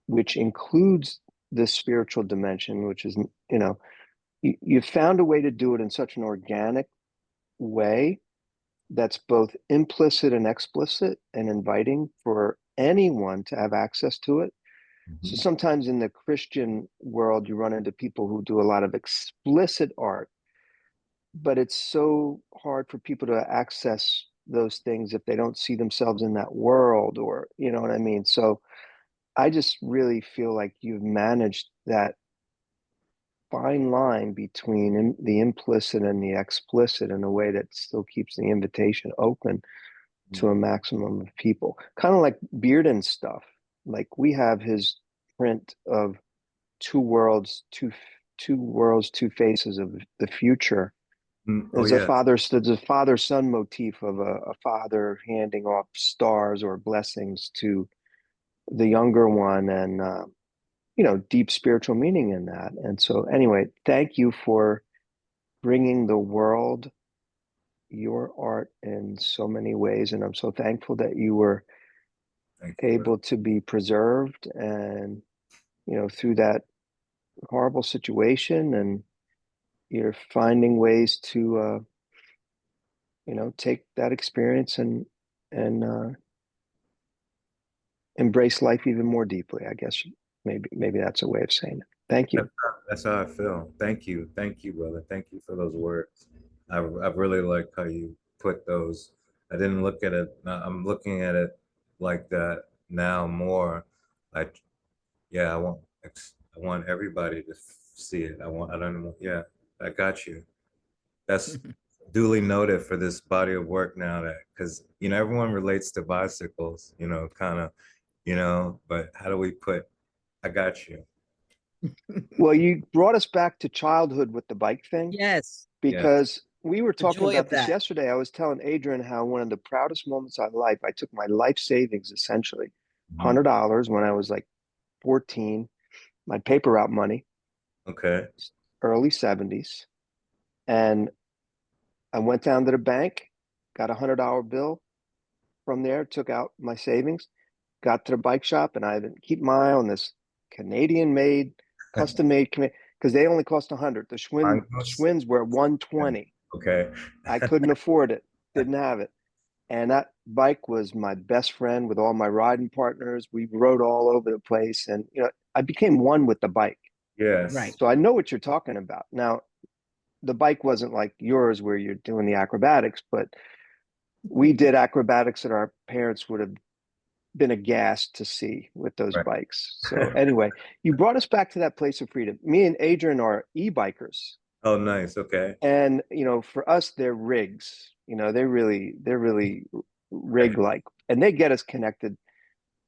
which includes the spiritual dimension, which is, you found a way to do it in such an organic way that's both implicit and explicit and inviting for anyone to have access to it. So sometimes in the Christian world, you run into people who do a lot of explicit art, but it's so hard for people to access those things if they don't see themselves in that world, or, you know what I mean? So I just really feel like you've managed that fine line between the implicit and the explicit in a way that still keeps the invitation open to a maximum of people. Kind of like Bearden's stuff. Like we have his print of two worlds, two faces of the future. Oh, yeah. There's a father-son motif of a father handing off stars or blessings to the younger one, and deep spiritual meaning in that. And so anyway, thank you for bringing the world your art in so many ways, and I'm so thankful that you were Thank you, brother. able to be preserved and through that horrible situation, and you're finding ways to take that experience and embrace life even more deeply. I guess maybe that's a way of saying it. Thank you. That's how I feel. Thank you, brother. Thank you for those words. I really like how you put those. I didn't look at it. I'm looking at it like that now more. Like, yeah, I want everybody to see it. I don't know. Yeah, I got you. That's duly noted for this body of work now, that because everyone relates to bicycles, kind of, but how do we put, I got you. Well, you brought us back to childhood with the bike thing, Yes, Yeah. because we were the talking joy of about this that. yesterday. I was telling Adrienne how one of the proudest moments of my life, I took my life savings, essentially Mhm. $100 when I was like 14, my paper route money, Okay. early 70s. And I went down to the bank, got a $100 bill from there, took out my savings, got to the bike shop, and I didn't keep my eye on this Canadian made, custom made, because they only cost 100. The Mongoose? Schwinns were 120. Okay. I couldn't afford it, didn't have it. And that bike was my best friend with all my riding partners. We rode all over the place, and I became one with the bike. Yes. Right. So I know what you're talking about. Now, the bike wasn't like yours where you're doing the acrobatics, but we did acrobatics that our parents would have been aghast to see with those Right. bikes. So anyway, you brought us back to that place of freedom. Me and Adrienne are e-bikers. Oh, nice. Okay. And for us, they're rigs. They're really rig like, and they get us connected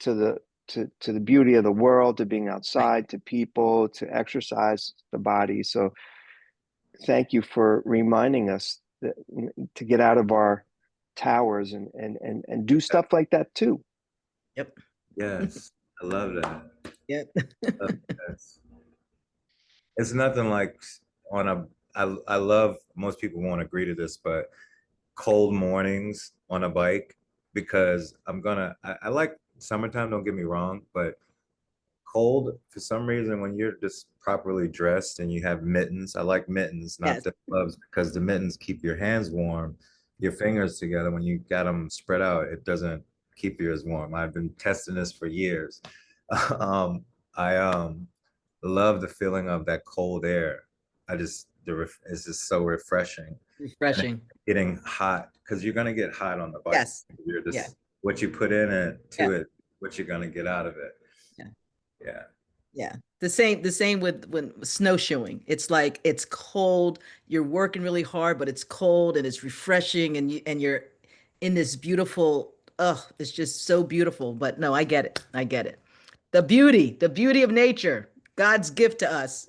to the beauty of the world, to being Right. outside, to people, to exercise the body. So thank you for reminding us to get out of our towers and do stuff like that too. Yep. Yes. I love that. Yep. Love that. It's nothing like on a, I love, most people won't agree to this, but cold mornings on a bike, because I like summertime, don't get me wrong, but cold for some reason, when you're just properly dressed and you have mittens, I like mittens, not Yes. the gloves, because the mittens keep your hands warm, your fingers together. When you got them spread out, it doesn't keep you as warm. I've been testing this for years. um, I love the feeling of that cold air. It's just so refreshing. And Refreshing. getting hot, because you're gonna get hot on the bike. Yes. You're Yeah. just, what you put in it Yeah. to it, what you're gonna get out of it. Yeah. Yeah. Yeah. The same with when snowshoeing. It's like it's cold, you're working really hard, but it's cold and it's refreshing, and you're in this beautiful, it's just so beautiful. But no, I get it. I get it. The beauty of nature, God's gift to us.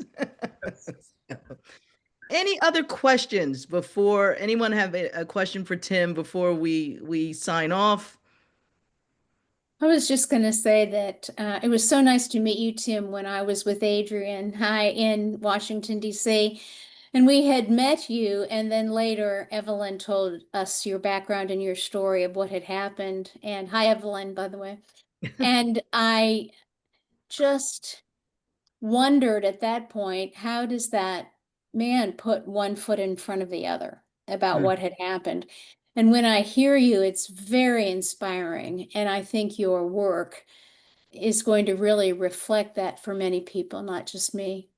Any other questions before anyone have a question for Tim before we sign off? I was just going to say that it was so nice to meet you, Tim, when I was with Adrienne in Washington, D.C. And we had met you, and then later Evelyn told us your background and your story of what had happened. And hi, Evelyn, by the way. And I just wondered at that point, how does that man put one foot in front of the other about what had happened? And when I hear you, it's very inspiring. And I think your work is going to really reflect that for many people, not just me.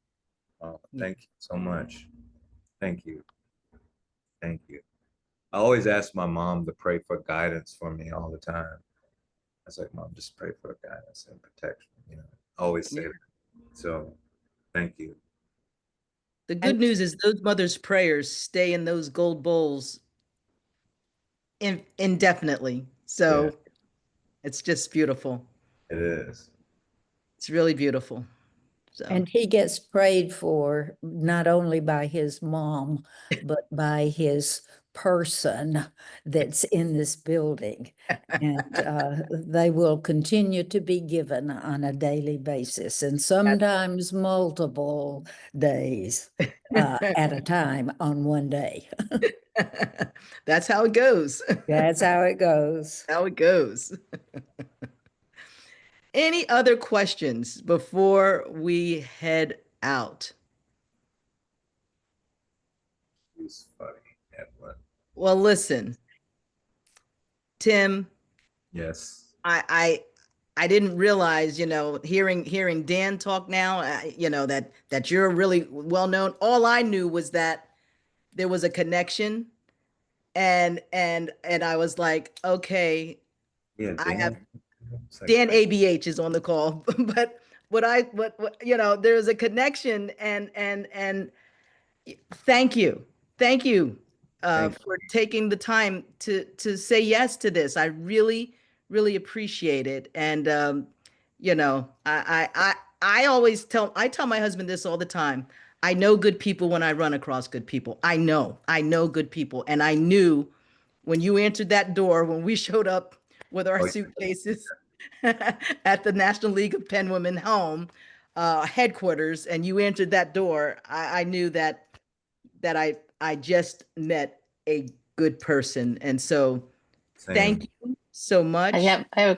Oh, thank you so much. Thank you. Thank you. I always ask my mom to pray for guidance for me all the time. I was like, Mom, just pray for guidance and protection. I always say Yeah. that. So thank you. The good And news is those mothers' prayers stay in those gold bowls indefinitely. Yeah, So it's just beautiful. it is. It's really beautiful. So And he gets prayed for not only by his mom, but by his person that's in this building. And they will continue to be given on a daily basis, and sometimes multiple days at a time on one day. that's how it goes. That's how it goes. How it goes. Any other questions before we head out? He's funny. Evelyn. Well, listen, Tim, Yes. I I didn't realize, hearing Dan talk now, that you're really well known. All I knew was that there was a connection, and I was like, okay, Yeah, I have Dan. It's like, Dan ABH is on the call, but there's a connection, and thank you. Thank you thank for taking the time to say yes to this. I really, really appreciate it. And I always tell my husband this all the time. I know good people when I run across good people. I know good people. And I knew when you answered that door, when we showed up with our Oh, suitcases at the National League of Pen Women home headquarters, and you entered that door, I knew that I just met a good person. And so same. thank you so much. I have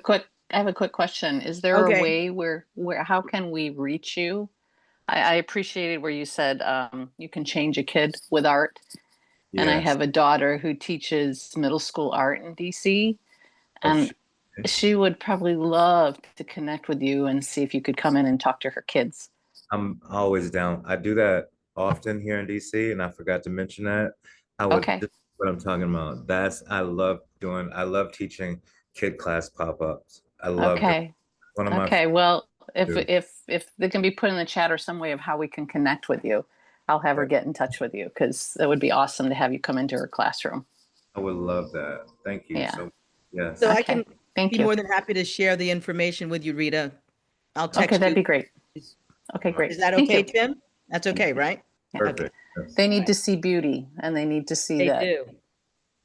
a quick question. Is there a Okay. way where how can we reach you? I appreciated where you said you can change a kid with art. And I Yes. have a daughter who teaches middle school art in DC, Oh, and she would probably love to connect with you and see if you could come in and talk to her kids. I'm always down. I do that often here in DC, and I forgot to mention that. Okay. This is what I'm talking about. I love teaching kid class pop-ups. I love it. Okay. One of my Okay. Well, if favorites. if they can be put in the chat or some way of how we can connect with you, I'll have her get in touch with you because it would be awesome to have you come into her classroom. I would love that. Thank you. Yeah. So, yes. So I Okay. can Thank be you. more than happy to share the information with you, Rita. I'll Okay, text that'd you. be great. Okay, great. Is that Thank okay, you. Tim? That's okay, right? Yeah. Okay. Perfect. Yes. They need to see beauty and they need to see They that do.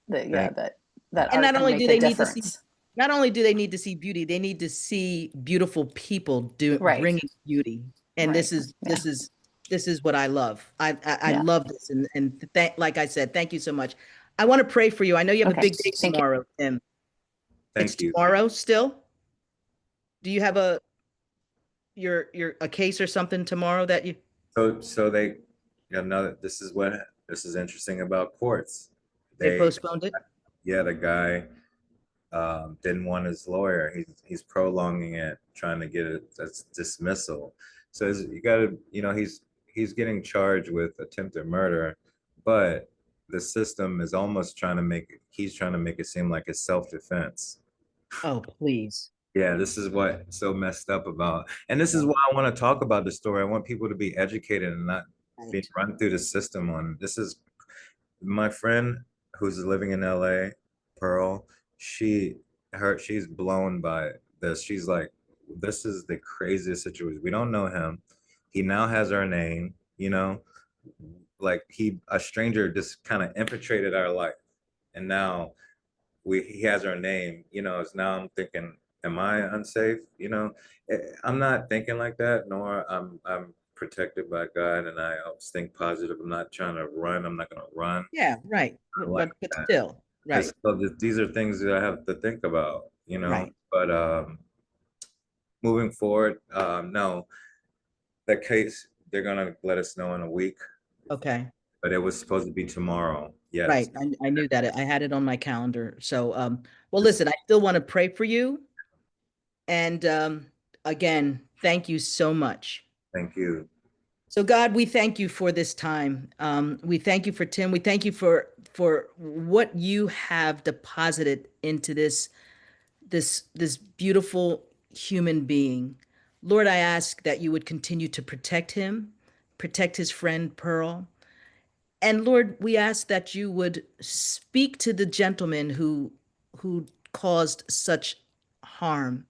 yeah, Thank that And art not can only do make a they need to see, difference. not only do they need to see beauty, they need to see beautiful people Right. bringing beauty. And Right. Yeah. this is what I love. I Yeah. love this. And like I said, thank you so much. I want to pray for you. I know you have a Okay. big day Thank you. tomorrow, Tim. It's Thank you. tomorrow still? Do you have a case or something tomorrow that you So this is interesting about courts. they They, postponed it? yeah, the guy didn't want his lawyer. He's prolonging it, trying to get a dismissal. So you got to, he's getting charged with attempted murder, but the system is almost he's trying to make it seem like it's self-defense. Oh, please. Yeah, this is what's so messed up about, and this is Yeah. why I want to talk about the story. I want people to be educated and not be Right. run through the system on this. Is my friend who's living in LA, Pearl, she's blown by this. She's like, this is the craziest situation. We don't know him. He now has our name, like a stranger just kind of infiltrated our life. And now he has our name, it's now I'm thinking, am I unsafe? I'm not thinking like that, nor I'm protected by God and I always think positive. I'm not trying to run. I'm not gonna run Yeah, right. like But that. still, right, So these are things that I have to think about, right. But moving forward, no, that case, they're gonna let us know in a week, Okay. but it was supposed to be tomorrow. Yes. Right. I knew that. I had it on my calendar. So, well, listen, I still want to pray for you. And again, thank you so much. Thank you. So, God, we thank you for this time. We thank you for Tim. We thank you for what you have deposited into this beautiful human being. Lord, I ask that you would continue to protect him, protect his friend Pearl. And Lord, we ask that you would speak to the gentleman who caused such harm.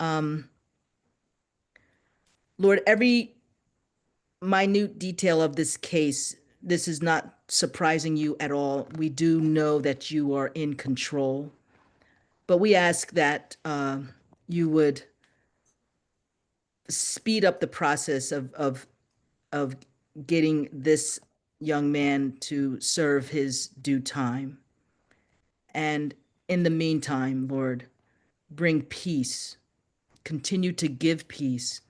Um, Lord, every minute detail of this case, this is not surprising you at all. We do know that you are in control, but we ask that you would speed up the process of getting this young man to serve his due time. And in the meantime, Lord, bring peace. Continue to give peace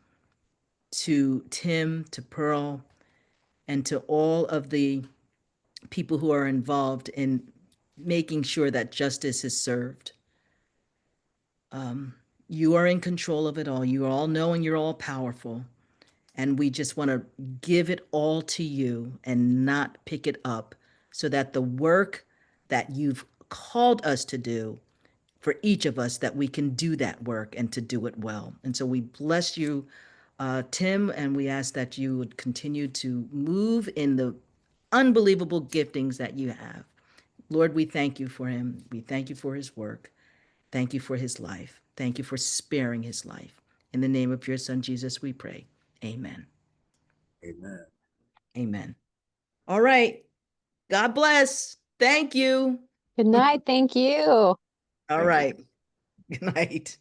to Tim, to Pearl, and to all of the people who are involved in making sure that justice is served. You are in control of it all. You all know and you're all powerful. And we just want to give it all to you and not pick it up so that the work that you've called us to do for each of us, that we can do that work and to do it well. And so we bless you, Tim, and we ask that you would continue to move in the unbelievable giftings that you have. Lord, we thank you for him. We thank you for his work. Thank you for his life. Thank you for sparing his life. In the name of your son, Jesus, we pray. Amen. Amen. Amen. All right. God bless. Thank you. Good night. Thank you. All Thank you. right. Good night.